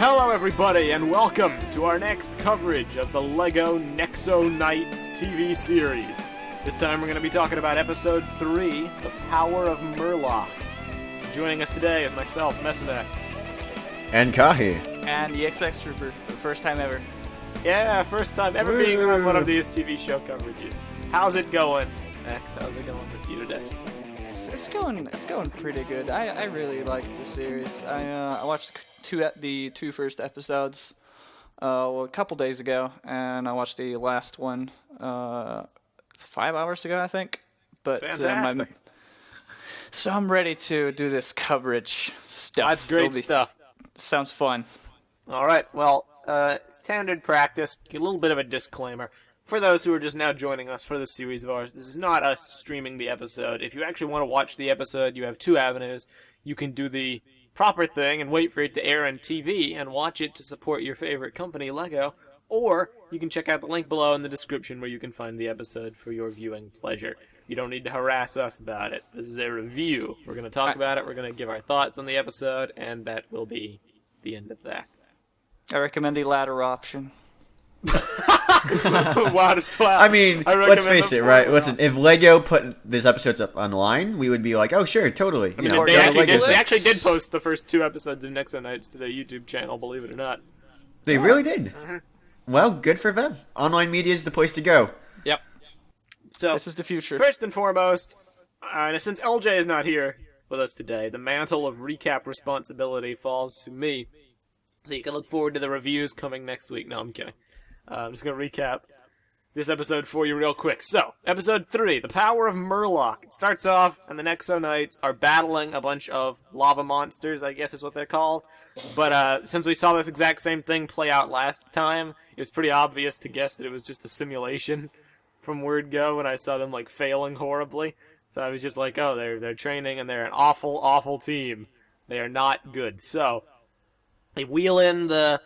Hello everybody, and welcome to our next coverage of the LEGO Nexo Knights TV series. This time we're going to be talking about Episode 3, The Power of Merlok. Joining us today is myself, Messina. And Kahi. And the XX Trooper, for the first time ever. Yeah, first time ever being on one of these TV show coverages. How's it going, X? How's it going with you today? It's going pretty good. I really like the series. I watched the two first episodes a couple days ago, and I watched the last one 5 hours ago, I think. But fantastic. So I'm ready to do this coverage stuff. That's great stuff. Sounds fun. All right. Well, standard practice. A little bit of a disclaimer. For those who are just now joining us for this series of ours, this is not us streaming the episode. If you actually want to watch the episode, you have two avenues. You can do the proper thing and wait for it to air on TV and watch it to support your favorite company, LEGO, or you can check out the link below in the description where you can find the episode for your viewing pleasure. You don't need to harass us about it. This is a review. We're going to talk about it, we're going to give our thoughts on the episode, and that will be the end of that. I recommend the latter option. I mean, let's face it, right? Listen, if LEGO put these episodes up online, we would be like, oh, sure, totally. They actually did post the first two episodes of Nexo Knights to their YouTube channel, believe it or not. They really did. Mm-hmm. Well, good for them. Online media is the place to go. Yep. So this is the future. First and foremost, since LJ is not here with us today, the mantle of recap responsibility falls to me. So you can look forward to the reviews coming next week. No, I'm kidding. I'm just going to recap this episode for you real quick. So, Episode 3, The Power of Merlok. It starts off, and the Nexo Knights are battling a bunch of lava monsters, I guess is what they're called. But since we saw this exact same thing play out last time, it was pretty obvious to guess that it was just a simulation from word go when I saw them, failing horribly. So I was just like, oh, they're training, and they're an awful, awful team. They are not good. So, they wheel in the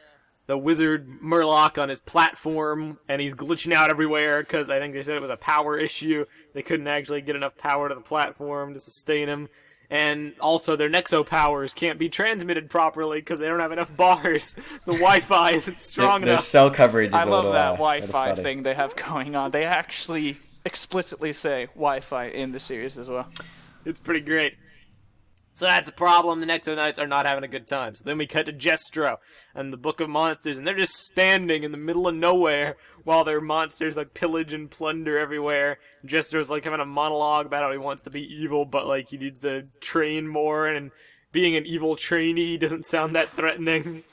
wizard Merlok on his platform, and he's glitching out everywhere because I think they said it was a power issue. They couldn't actually get enough power to the platform to sustain him. And also their Nexo powers can't be transmitted properly because they don't have enough bars. The Wi-Fi isn't strong enough. Their cell coverage is I a little love that Wi-Fi thing they have going on. They actually explicitly say Wi-Fi in the series as well. It's pretty great. So that's a problem. The Nexo Knights are not having a good time. So then we cut to Jestro and the Book of Monsters, and they're just standing in the middle of nowhere while their monsters pillage and plunder everywhere. Jestro's having a monologue about how he wants to be evil, but he needs to train more, and being an evil trainee doesn't sound that threatening.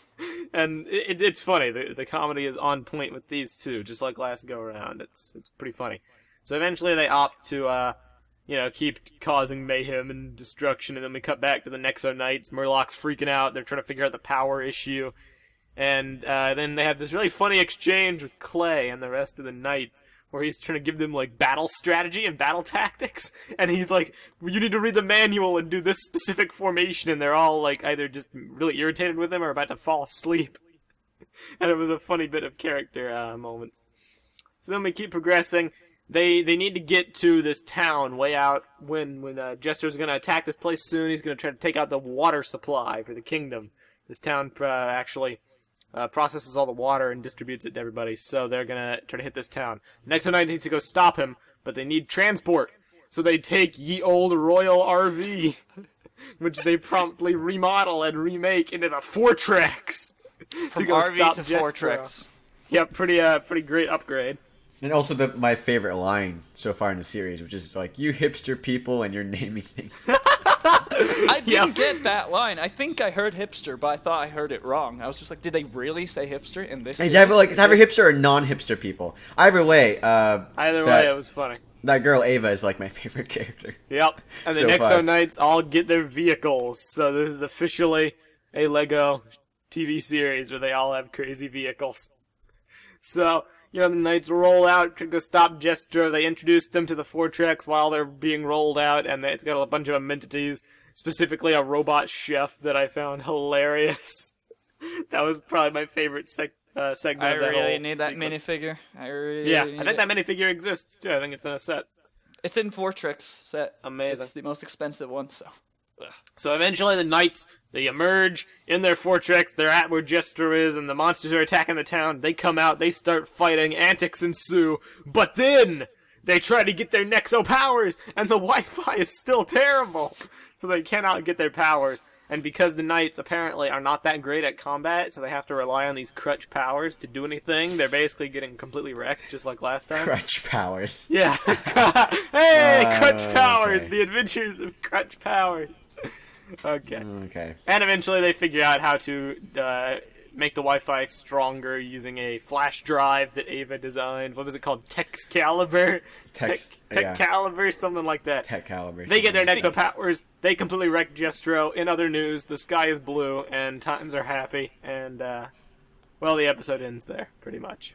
And it's funny. The comedy is on point with these two, just like last go around. It's pretty funny. So eventually they opt to keep causing mayhem and destruction, and then we cut back to the Nexo Knights. Merlok's freaking out. They're trying to figure out the power issue. And then they have this really funny exchange with Clay and the rest of the Knights, where he's trying to give them, battle strategy and battle tactics. And he's like, you need to read the manual and do this specific formation. And they're all, either just really irritated with him or about to fall asleep. And it was a funny bit of character moments. So then we keep progressing. They need to get to this town way out when Jester's going to attack this place soon. He's going to try to take out the water supply for the kingdom. This town actually processes all the water and distributes it to everybody, so they're going to try to hit this town. Nexo Knight needs to go stop him, but they need transport. So they take ye old royal RV, which they promptly remodel and remake into a Fortrex. From to go RV stop to Jestro. Fortrex. Yep, pretty great upgrade. And also my favorite line so far in the series, which is you hipster people and you're naming things. I didn't get that line. I think I heard hipster, but I thought I heard it wrong. I was just like, did they really say hipster in this? It's either hipster or non-hipster people. Either way, it was funny. That girl Ava is my favorite character. Yep, and the So Nexo far. Knights all get their vehicles, so this is officially a LEGO TV series where they all have crazy vehicles. So, the Knights roll out to go stop Jestro. They introduce them to the Fortrex while they're being rolled out, and it's got a bunch of amenities, specifically a robot chef that I found hilarious. That was probably my favorite segment I of that really need that sequence. minifigure. I think that minifigure exists, too. I think it's in a set. It's in Fortrex set. Amazing. It's the most expensive one, so. So eventually the Knights They emerge in their fortress, they're at where Jestro is, and the monsters are attacking the town. They come out, they start fighting, antics ensue, but then they try to get their Nexo powers, and the Wi-Fi is still terrible, so they cannot get their powers. And because the Knights apparently are not that great at combat, so they have to rely on these crutch powers to do anything, they're basically getting completely wrecked, just like last time. Crutch powers. Yeah. Hey, Crutch Powers! Okay. The Adventures of Crutch Powers. Okay. Okay. And eventually they figure out how to make the Wi-Fi stronger using a flash drive that Ava designed. What was it called? Techcalibur? Techcalibur, something like that. Techcalibur. They get their Nexo powers. They completely wreck Jestro. In other news, the sky is blue and times are happy. And, well, the episode ends there, pretty much.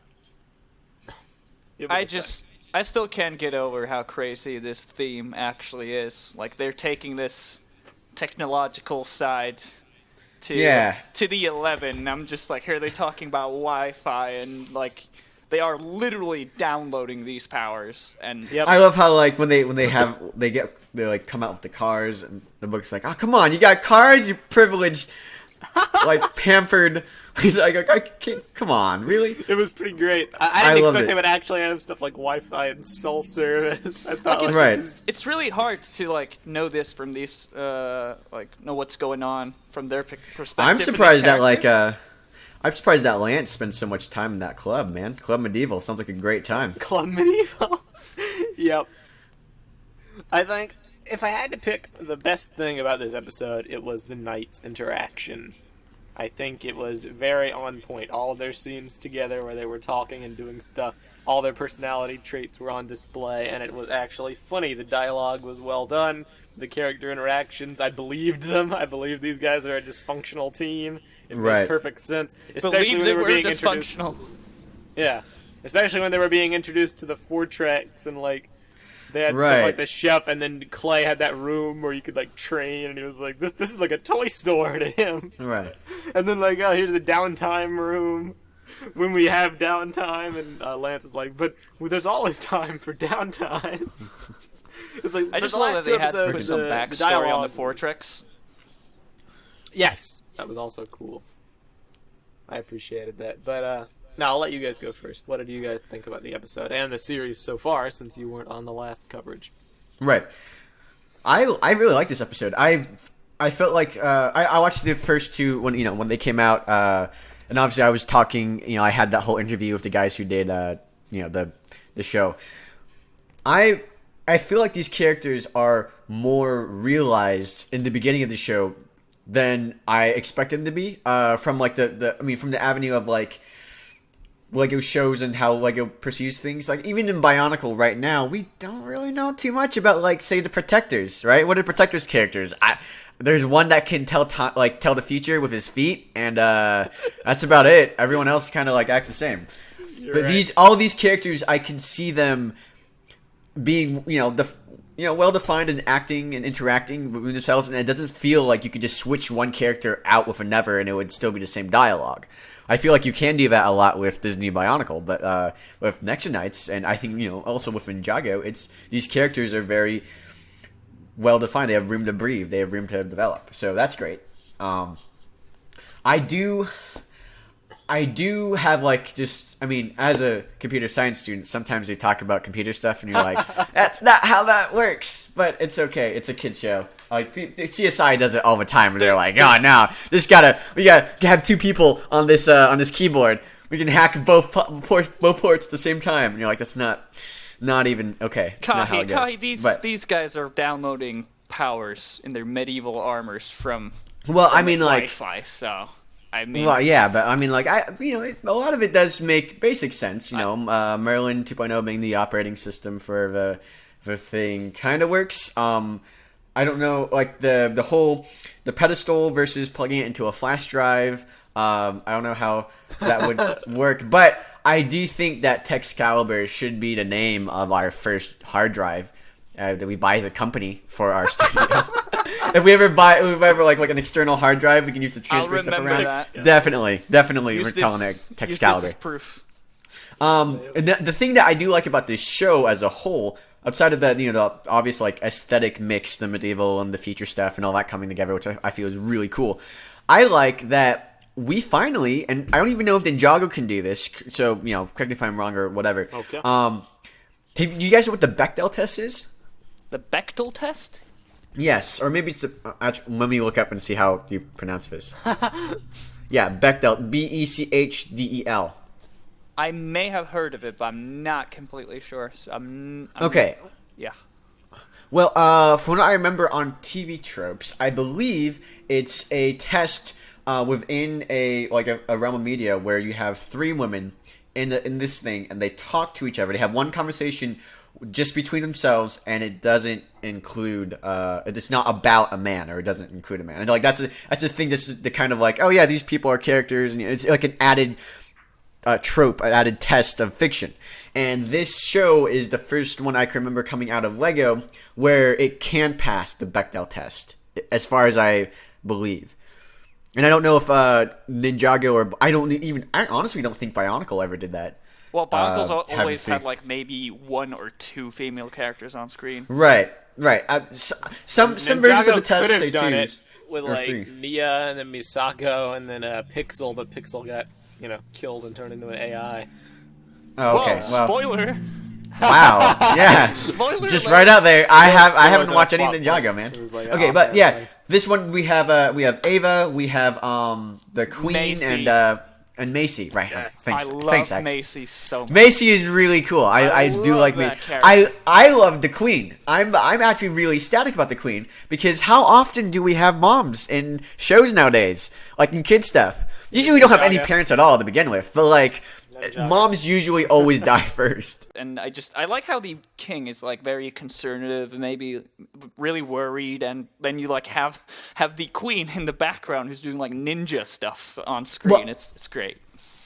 I still can't get over how crazy this theme actually is. Like, they're taking this technological side to the 11. I'm just like, here they're talking about Wi-Fi, and like they are literally downloading these powers. And I love how like when they like come out with the cars, and the book's like, oh come on, you got cars, you privileged, like pampered. He's like, I can't, come on, really? It was pretty great. I didn't expect it. they would actually have stuff like Wi-Fi and cell service. I thought, like, right. It's really hard to like know this from these, like know what's going on from their perspective. I'm surprised that Lance spends so much time in that club, man. Club Medieval sounds like a great time. Club Medieval. Yep. I think if I had to pick the best thing about this episode, it was the Knights' interaction. I think it was very on point. All of their scenes together where they were talking and doing stuff, all their personality traits were on display, and it was actually funny. The dialogue was well done. The character interactions, I believed them. I believed these guys are a dysfunctional team. It made perfect sense. Especially when they were being dysfunctional. Yeah. Especially when they were being introduced to the Fortrex and, like, they had stuff like the chef, and then Clay had that room where you could, like, train, and he was like, this is like a toy store to him. Right. And then, like, oh, here's the downtime room when we have downtime, and Lance is like, but there's always time for downtime. It's like, I just love that they had put some backstory on the Fortrex. Yes, that was also cool. I appreciated that. But, now I'll let you guys go first. What did you guys think about the episode and the series so far, since you weren't on the last coverage? Right. I really like this episode. I felt like I watched the first two when they came out, and obviously I was talking. I had that whole interview with the guys who did the show. I feel like these characters are more realized in the beginning of the show than I expected them to be. From like from the avenue of like Lego shows and how Lego perceives things. Like, even in Bionicle right now, we don't really know too much about, like, say, the Protectors, right? What are Protectors' characters? There's one that can tell the future with his feet, and that's about it. Everyone else kind of, like, acts the same. But right. All these characters, I can see them being, well-defined and acting and interacting with themselves, and it doesn't feel like you could just switch one character out with another and it would still be the same dialogue. I feel like you can do that a lot with Disney Bionicle, but with Nexo Knights, and I think, also with Ninjago, these characters are very well-defined. They have room to breathe. They have room to develop. So that's great. I do have, like, as a computer science student, sometimes they talk about computer stuff, and you're like, that's not how that works. But it's okay. It's a kid show. Like, CSI does it all the time, where they're like, oh, no, we gotta have two people on this keyboard. We can hack both ports at the same time. And you're like, that's not even, okay. That's not how it goes. These guys are downloading powers in their medieval armors from Wi-Fi, so... Well, yeah, but a lot of it does make basic sense. Merlin 2.0 being the operating system for the thing kind of works. I don't know, like the pedestal versus plugging it into a flash drive. I don't know how that would work, but I do think that Techcalibur should be the name of our first hard drive that we buy as a company for our studio. If we ever like an external hard drive, we can use to transfer stuff around. That. Yeah. Definitely, we're calling it Techcalibur. Proof. And the thing that I do like about this show as a whole, outside of that, the obvious like aesthetic mix, the medieval and the future stuff and all that coming together, which I feel is really cool. I like that we finally, and I don't even know if Ninjago can do this, so correct me if I'm wrong or whatever. Okay. Do you guys know what the Bechdel test is? The Bechdel Test? Yes, or maybe it's the. Let me look up and see how you pronounce this. Yeah, Bechdel, Bechdel. I may have heard of it, but I'm not completely sure. So I'm Okay. Yeah. Well, from what I remember on TV tropes, I believe it's a test within a realm of media where you have three women in this thing, and they talk to each other. They have one conversation just between themselves, and it doesn't include. It's not about a man, or it doesn't include a man. And that's a thing. That's the kind of like, oh yeah, these people are characters, and it's like an added trope, an added test of fiction. And this show is the first one I can remember coming out of Lego where it can pass the Bechdel test, as far as I believe. And I don't know if Ninjago or I honestly don't think Bionicle ever did that. Well, Bionicle's always had like maybe one or two female characters on screen. Right. Some versions of the test say done two it with or like three. Nia and then Misako and then Pixel, but Pixel got killed and turned into an AI. Oh, okay. Whoa, Well, spoiler! wow. Yeah. Spoiler Just alert. right out there. I haven't wasn't watched a any plot Ninjago, point. man. It was like, Okay, oh, but okay, yeah, okay. this one we have Ava, we have the Queen Macy. and Macy. Right. Yes. I Thanks. love Thanks, Axe. Macy so much. Macy is really cool. I do love like that Macy. character. I love the Queen. I'm actually really ecstatic about the Queen because how often do we have moms in shows nowadays, like in kid stuff? Usually we don't have any Ninjago. parents at all to begin with, but like Ninjago. moms usually always die first. And I like how the king is like very conservative and maybe really worried, and then you like have the queen in the background who's doing like ninja stuff on screen. Well- It's great.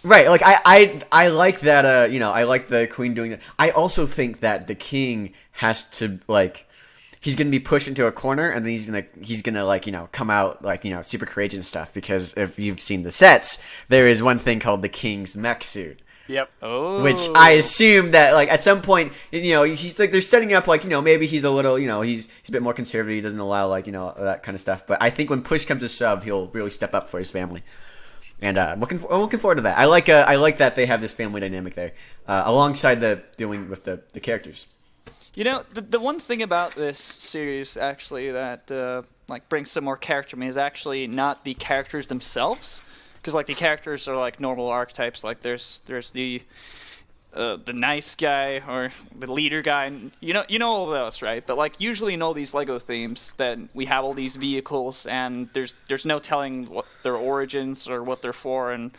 Right, like I like that. I like the Queen doing that. I also think that the King has to he's gonna be pushed into a corner, and then he's gonna come out super courageous and stuff. Because if you've seen the sets, there is one thing called the King's mech suit. Yep. Oh. Which I assume that at some point he's they're setting up maybe he's a little he's a bit more conservative, he doesn't allow that kind of stuff, but I think when push comes to shove he'll really step up for his family, and I'm looking forward to that. I like that they have this family dynamic there alongside the dealing with the characters. The one thing about this series actually that brings some more character to me is actually not the characters themselves. Because the characters are normal archetypes. There's the nice guy or the leader guy, and you know all of those, right? But usually in all these Lego themes, that we have all these vehicles, and there's no telling what their origins or what they're for and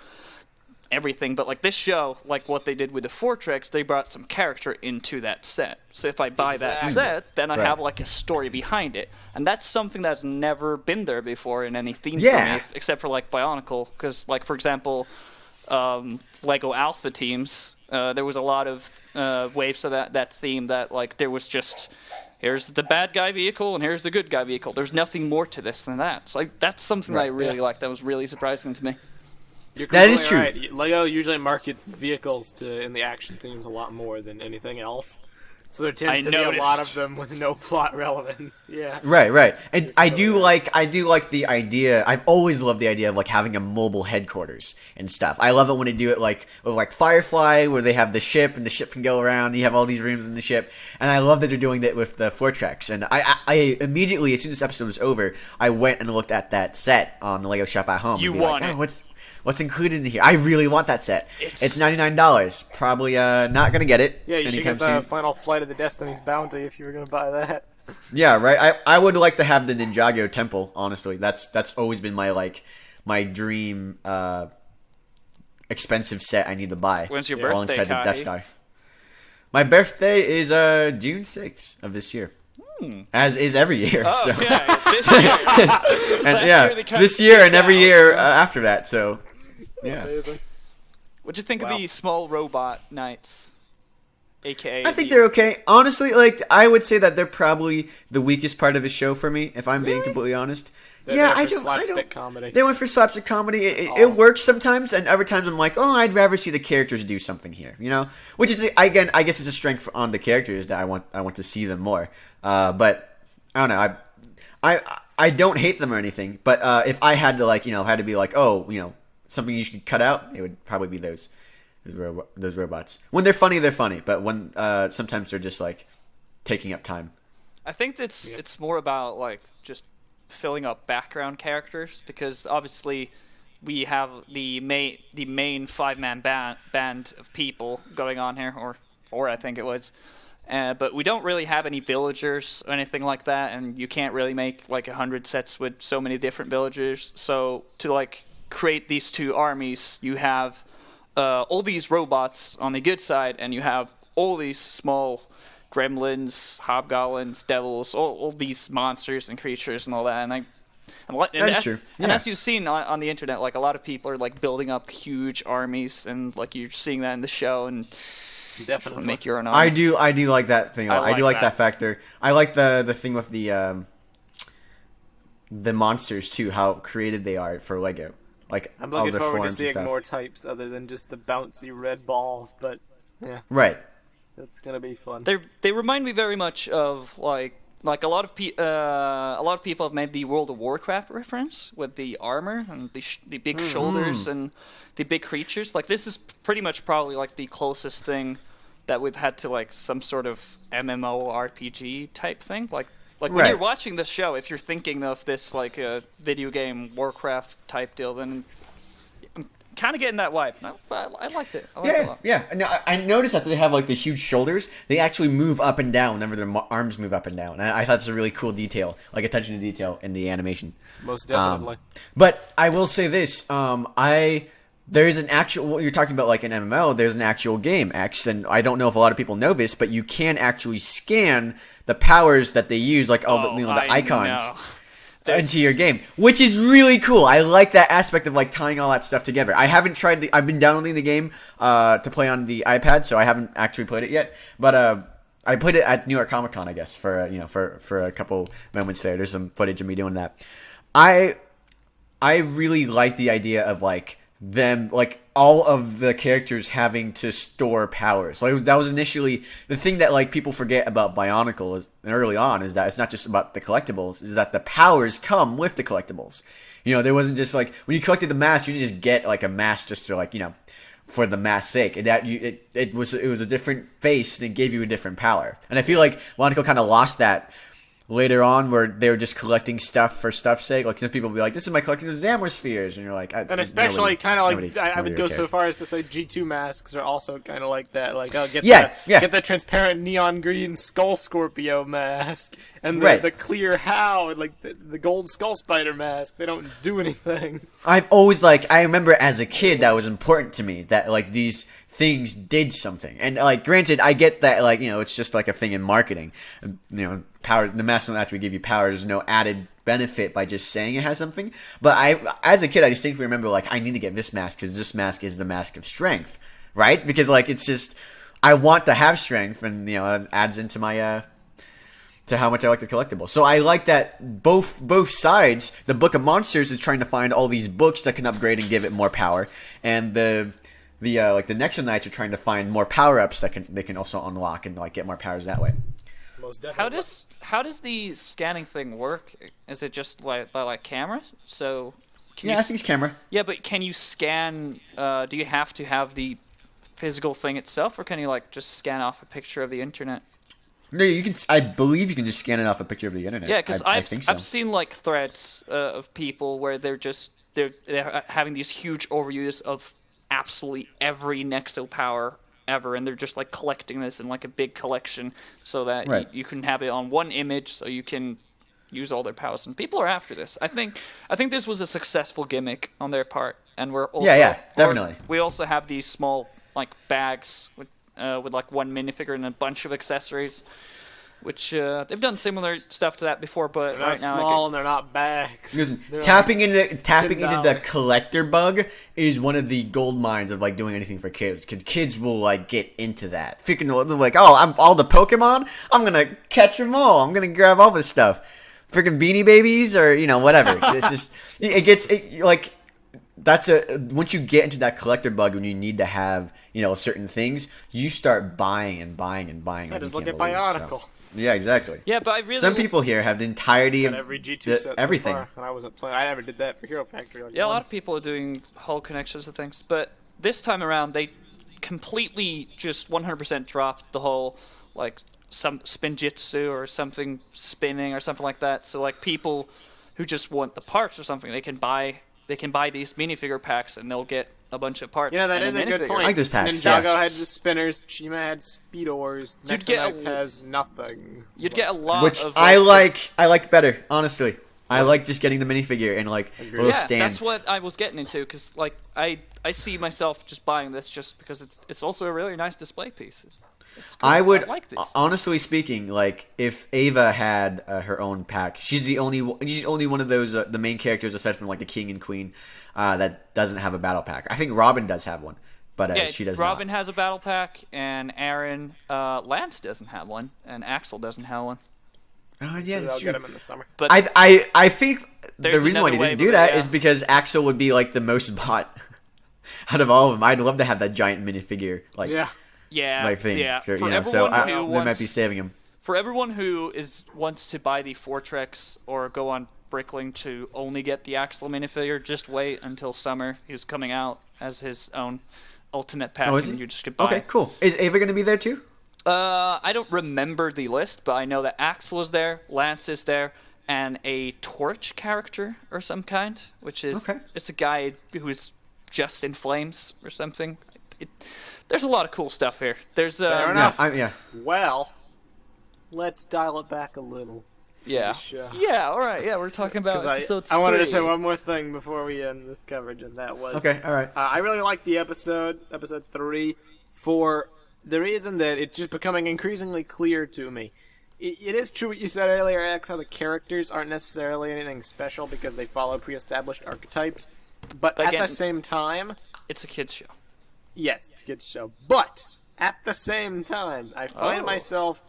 everything. But this show, what they did with the Fortrex, they brought some character into that set. So if I buy that Exactly. set, then I Right. have a story behind it, and that's something that's never been there before in any theme Yeah. for me, except for Bionicle. Because for example, Lego Alpha teams, there was a lot of waves of that theme that there was just, here's the bad guy vehicle and here's the good guy vehicle. There's nothing more to this than that. So that's something that I really liked. That was really surprising to me. You're That is completely true. right. Lego usually markets vehicles in the action themes a lot more than anything else. So there tends to be a lot noticed. of them with no plot relevance. Yeah. Right. And I do like the idea. I've always loved the idea of having a mobile headquarters and stuff. I love it when they do it with Firefly, where they have the ship and the ship can go around. You have all these rooms in the ship, and I love that they're doing that with the Fortrex. And I immediately, as soon as this episode was over, I went and looked at that set on the Lego shop at home. You and be want it. What's included in here? I really want that set. It's- It's $99. Probably not gonna get it Yeah, you should anytime get the soon. Final Flight of the Destiny's Bounty if you were going to buy that. Yeah, right. I would like to have the Ninjago Temple. Honestly, that's always been my dream expensive set I need to buy. When's your alongside birthday, the Death Cody? Star? My birthday is June 6th of this year. As is every year. Oh, so. okay. This year. And Last yeah, year they kinda this year and skipped every out. year after that. So yeah. Amazing. What'd you think of Wow. the small robot knights? AKA I think they're okay. Honestly, I would say that they're probably the weakest part of the show for me, if I'm being completely honest. They're Yeah, there I for don't. slapstick comedy. They went for slapstick comedy. It works sometimes, and other times I'm like, oh, I'd rather see the characters do something here, Which is again, I guess it's a strength on the characters that I want to see them more. But I don't know. I don't hate them or anything. But if I had to had to be like, oh, something you should cut out, it would probably be those robots. When they're funny, but when sometimes they're just like taking up time. I think it's more about like just filling up background characters, because obviously we have the main 5-man band of people going on here, or 4 I think it was, but we don't really have any villagers or anything like that, and you can't really make like 100 sets with so many different villagers. So to like create these 2 armies, you have all these robots on the good side, and you have all these small gremlins, hobgoblins, devils, all these monsters and creatures and all that. That's true. And Yeah. as you've seen on the internet, like a lot of people are like building up huge armies, and like you're seeing that in the show, and Definitely. make your own army. I do like that thing. I do like that factor. I like the thing with the monsters too. How creative they are for Lego. Like I'm all looking the forward to forms and seeing stuff. more types other than just the bouncy red balls, but yeah, Right. that's gonna be fun. They remind me very much of like a lot of people have made the World of Warcraft reference with the armor and the big shoulders and the big creatures. Like this is pretty much probably like the closest thing that we've had to like some sort of MMORPG type thing. Like when Right. you're watching this show, if you're thinking of this like a video game Warcraft type deal, then I'm kind of getting that vibe. I liked it. I liked it a lot. Yeah. No, I noticed that they have like the huge shoulders. They actually move up and down whenever their arms move up and down. And I thought it's a really cool detail, like attention to detail in the animation. Most definitely. But I will say this: there's an actual. What you're talking about, like an MMO. There's an actual game X, and I don't know if a lot of people know this, but you can actually scan the powers that they use, like all the icons. Into your game, which is really cool. I like that aspect of like tying all that stuff together. I haven't tried I've been downloading the game to play on the iPad, so I haven't actually played it yet. But I played it at New York Comic Con, I guess, for for a couple moments there. There's some footage of me doing that. I really like the idea of like them, like all of the characters having to store powers. Like that was initially the thing that like people forget about Bionicle is early on, is that it's not just about the collectibles, is that the powers come with the collectibles. There wasn't just like when you collected the mask, you didn't just get like a mask just to like for the mask's sake. It was a different face and it gave you a different power. And I feel like Bionicle kind of lost that later on, where they were just collecting stuff for stuff's sake. Like some people will be like, "This is my collection of Zamor spheres," and you're like, and especially kind of like I would go cares. so far as to say G2 masks are also kind of like that. Like, oh, get the transparent neon green Skull Scorpio mask and the clear How and like the gold Skull Spider mask. They don't do anything. I've always I remember as a kid that was important to me that like these things did something. And like granted, I get that it's just like a thing in marketing. Powers, the mask don't actually give you powers. There's no added benefit by just saying it has something. But as a kid, I distinctly remember like I need to get this mask because this mask is the mask of strength, right? Because like it's just I want to have strength, and it adds into my to how much I like the collectible. So I like that both sides. The Book of Monsters is trying to find all these books that can upgrade and give it more power, and the Nexo Knights are trying to find more power ups that they can also unlock and like get more powers that way. Most definitely. How does the scanning thing work? Is it just like by like camera? So I think it's camera. Yeah, but can you scan? Do you have to have the physical thing itself, or can you like just scan off a picture of the internet? No, you can. I believe you can just scan it off a picture of the internet. Yeah, because I think so. I've seen like threads of people where they're having these huge overviews of absolutely every Nexo power ever, and they're just like collecting this in like a big collection so that you can have it on one image, so you can use all their powers. And people are after this. I think this was a successful gimmick on their part, and we're also definitely. We also have these small like bags with like one minifigure and a bunch of accessories, which they've done similar stuff to that before, but they're right not now small and they're not bags. Listen, They're tapping into $10. the collector bug is one of the gold mines of like doing anything for kids, because kids will like get into that. Freaking, they're like, oh, I'm all the Pokemon, I'm gonna catch them all, I'm gonna grab all this stuff. freaking Beanie Babies or whatever. It's just like that's once you get into that collector bug when you need to have certain things, you start buying and buying and buying. I like just you look can't at believe, Bionicle. so. Yeah, exactly. Yeah, but I really Some people here have the entirety of Every G2 set everything. So far, and I wasn't playing. I never did that for Hero Factory. a lot of people are doing whole connections and things, but this time around they completely just 100% dropped the whole like some spinjitzu or something spinning or something like that. So like people who just want the parts or something, they can buy these minifigure packs and they'll get a bunch of parts. Yeah, that and is a good minifigure. point. I like those packs, Ninjago yes. had the spinners, Chima had Speedors, You'd Nexo get Knights has nothing. You'd get a lot Which of I like like better, honestly. I like just getting the minifigure and like a little yeah, stand. that's what I was getting into because like I see myself just buying this just because it's also a really nice display piece. It's cool. I would like this. honestly speaking, like if Ava had her own pack, she's the only one of those the main characters aside from like the king and queen that doesn't have a battle pack. I think Robin does have one, but Yeah, she does Robin not. has a battle pack, and Aaron, Lance doesn't have one, and Axel doesn't have one. Oh yeah, I'll that's get true. them in the summer. But I think the There's reason why he another didn't way, do but that yeah. is because Axel would be like the most bought out of all of them. I'd love to have that giant minifigure like Yeah. yeah, thing. yeah. So, For so everyone who they wants, might be saving him. for everyone who wants to buy the Fortrex or go on Bricklink to only get the Axel minifigure, just wait until summer. He's coming out as his own ultimate pack, Oh, is and he? you just could buy. Okay, cool. Is Ava going to be there too? I don't remember the list, but I know that Axel is there, Lance is there, and a Torch character or some kind, which is it's a guy who's just in flames or something. There's a lot of cool stuff here. There's Fair enough. Yeah. Well, let's dial it back a little. yeah, Sure. yeah. All right, yeah. We're talking about episode 3. I wanted to say one more thing before we end this coverage, and that was Okay, all right. I really liked the episode 3, for the reason that it's just becoming increasingly clear to me. It is true what you said earlier, X, how the characters aren't necessarily anything special because they follow pre-established archetypes. But Again, at the same time, It's a kids show. yes, it's a good show. But at the same time, I find myself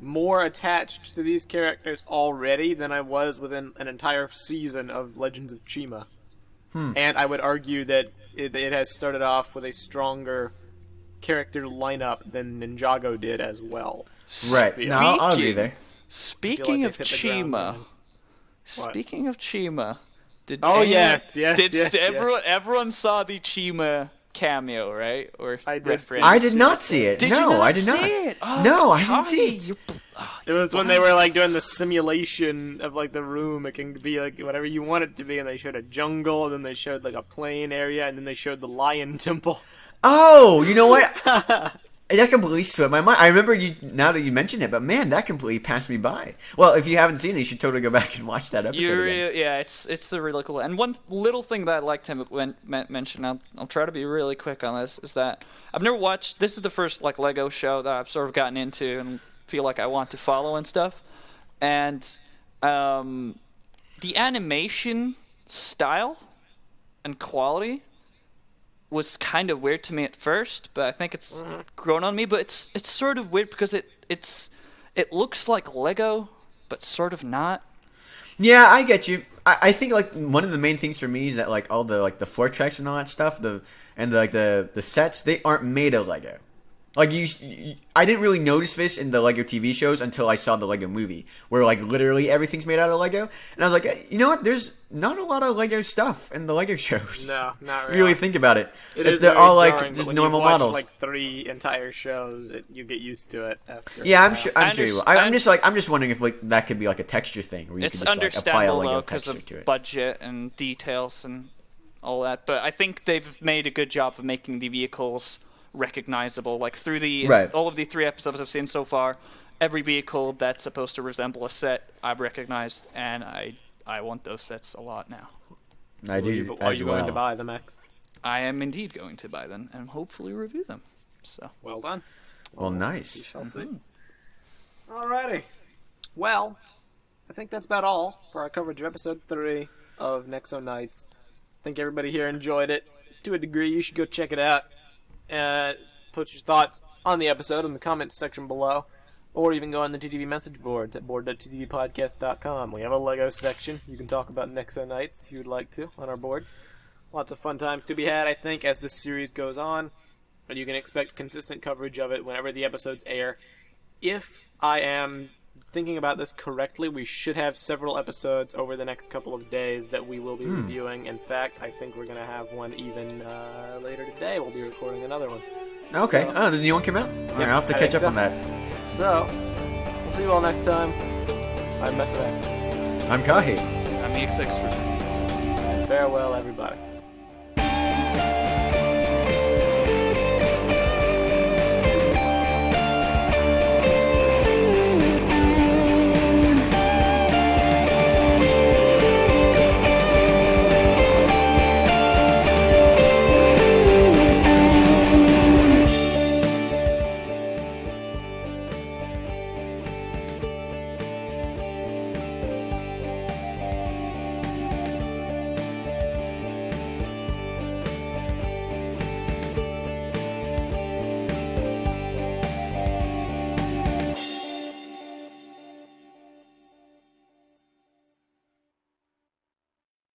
more attached to these characters already than I was within an entire season of Legends of Chima. And I would argue that it has started off with a stronger character lineup than Ninjago did as well. Right. No, I'll agree Speaking- there. Speaking like of they've hit the ground Chima, running. speaking of Chima, did Oh, anyone- yes, did yes. everyone saw the Chima cameo, right? Or I did reference? see I did not see it. Did no, you not I did not. see it? Oh, No, I didn't Tommy, see it. It was when they were like doing the simulation of like the room. It can be like whatever you want it to be, and they showed a jungle, and then they showed like a plain area, and then they showed the lion temple. Oh, you know what? That completely slipped my mind. I remember you now that you mention it, but man, that completely passed me by. Well, if you haven't seen it, you should totally go back and watch that episode again. Yeah, it's a really cool. And one little thing that I'd like to mention, I'll try to be really quick on this, is that I've never watched. This is the first like Lego show that I've sort of gotten into and feel like I want to follow and stuff. And the animation style and quality was kind of weird to me at first, but I think it's grown on me. But it's sort of weird because it looks like Lego, but sort of not. Yeah, I get you. I think like one of the main things for me is that like all the like the Fortrex and all that stuff, the sets, they aren't made of Lego. Like I didn't really notice this in the Lego TV shows until I saw the Lego movie, where like literally everything's made out of Lego, and I was like, hey, you know what? There's not a lot of Lego stuff in the Lego shows. No, not Really really. think about it. They're They're all jarring, like but just when normal you watch, models. Like 3 entire shows, you get used to it after. Yeah, I'm sure. I'm sure you will. I'm understand- just wondering if like that could be like a texture thing where you It's could just like apply a understandable Lego though because texture of to it. budget and details and all that. But I think they've made a good job of making the vehicles recognizable. Like through Right. all of the 3 episodes I've seen so far, every vehicle that's supposed to resemble a set I've recognized, and I want those sets a lot now. I do Are as you well. going to buy them, X? I am indeed going to buy them and hopefully review them. So Well done. Well, nice. Shall see. Alrighty. Well, I think that's about all for our coverage of episode 3 of Nexo Knights. I think everybody here enjoyed it to a degree. You should go check it out. Put your thoughts on the episode in the comments section below. Or even go on the TTV Message Boards at board.ttvpodcast.com. We have a Lego section. You can talk about Nexo Knights if you would like to on our boards. Lots of fun times to be had, I think, as this series goes on. But you can expect consistent coverage of it whenever the episodes air. If I am thinking about this correctly, we should have several episodes over the next couple of days that we will be reviewing. In fact, I think we're going to have one even later today. We'll be recording another one. Okay. So, the new one came out? Alright, I'll have to catch up on that. So, we'll see you all next time. I'm Message. I'm Kahi. I'm the XX. Farewell, everybody.